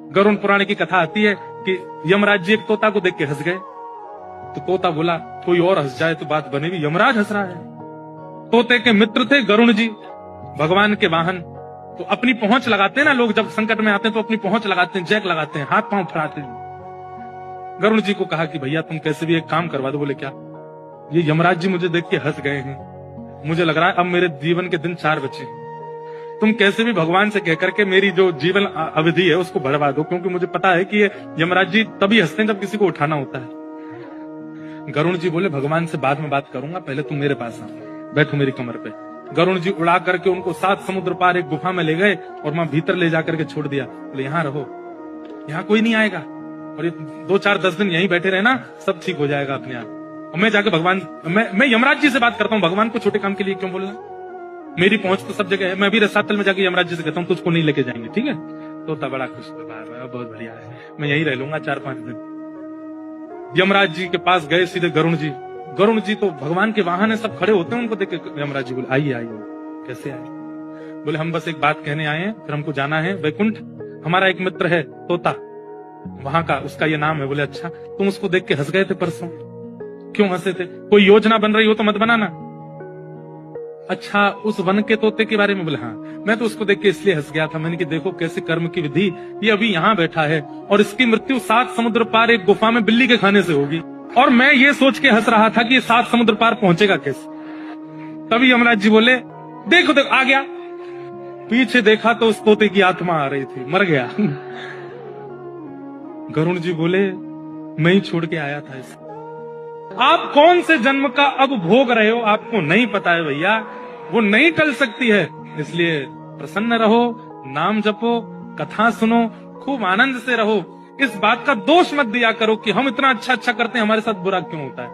गरुड़ पुराण की कथा आती है कि यमराज जी एक तोता को देख के हंस गए। तो तोता बोला कोई और हंस जाए तो बात बनेगी, यमराज हंस रहा है। तोते के मित्र थे गरुड़ जी, भगवान के वाहन। तो अपनी पहुंच लगाते हैं ना लोग, जब संकट में आते हैं तो अपनी पहुंच लगाते हैं, जैक लगाते हैं, हाथ पांव फैलाते हैं। गरुड़ जी को कहा कि भैया तुम कैसे भी एक काम करवा दो। बोले क्या? ये यमराज जी मुझे देख के हंस गए हैं, मुझे लग रहा है अब मेरे जीवन के दिन 4 बचे हैं। तुम कैसे भी भगवान से कहकर के मेरी जो जीवन अवधि है उसको बढ़वा दो, क्योंकि मुझे पता है कि ये यमराज जी तभी हंसते हैं जब किसी को उठाना होता है। गरुड़ जी बोले भगवान से बाद में बात करूंगा, पहले तुम मेरे पास आओ, बैठो मेरी कमर पे। गरुड़ जी उड़ा करके उनको 7 समुद्र पार एक गुफा में ले गए और वहां भीतर ले जाकर के छोड़ दिया। बोले यहाँ रहो, यहाँ कोई नहीं आएगा, और ये 2-4-10 दिन यहीं बैठे रहना, सब ठीक हो जाएगा अपने आप। और मैं जाके भगवान, मैं यमराज जी से बात करता हूँ, भगवान को छोटे काम के लिए क्यों बोलना? मेरी पहुंच तो सब जगह है। मैं भी रसातल में जाके यमराज जी से कहता हूँ तुझको नहीं लेके जाएंगे, ठीक है? तोता बड़ा खुश हुआ, बहुत बढ़िया है, मैं यहीं रह लूंगा 4-5 दिन। यमराज जी के पास गए सीधे गरुड़ जी। गरुड़ जी तो भगवान के वाहन है, सब खड़े होते हैं, उनको देख के यमराज जी बोले आइए आइए। कैसे आए? बोले हम बस एक बात कहने आए हैं, फिर हमको जाना है वैकुंठ। हमारा एक मित्र है तोता, वहां का, उसका ये नाम है। बोले अच्छा, तुम उसको देख के हंस गए थे परसों, क्यों हंसे थे? कोई योजना बन रही हो तो मत बनाना। अच्छा, उस वन के तोते के बारे में? बोले हाँ, मैं तो उसको देख के इसलिए हंस गया था, मैंने कि देखो कैसे कर्म की विधि, ये अभी यहाँ बैठा है और इसकी मृत्यु 7 समुद्र पार एक गुफा में बिल्ली के खाने से होगी, और मैं ये सोच के हंस रहा था कि ये 7 समुद्र पार पहुंचेगा कैसे। तभी यमराज जी बोले देखो देखो आ गया। पीछे देखा तो उस तोते की आत्मा आ रही थी, मर गया। गरुड़ जी बोले मैं ही छोड़ के आया था इसे। आप कौन से जन्म का अब भोग रहे हो आपको नहीं पता है भैया, वो नहीं टल सकती है। इसलिए प्रसन्न रहो, नाम जपो, कथा सुनो, खूब आनंद से रहो। इस बात का दोष मत दिया करो कि हम इतना अच्छा करते हैं, हमारे साथ बुरा क्यों होता है।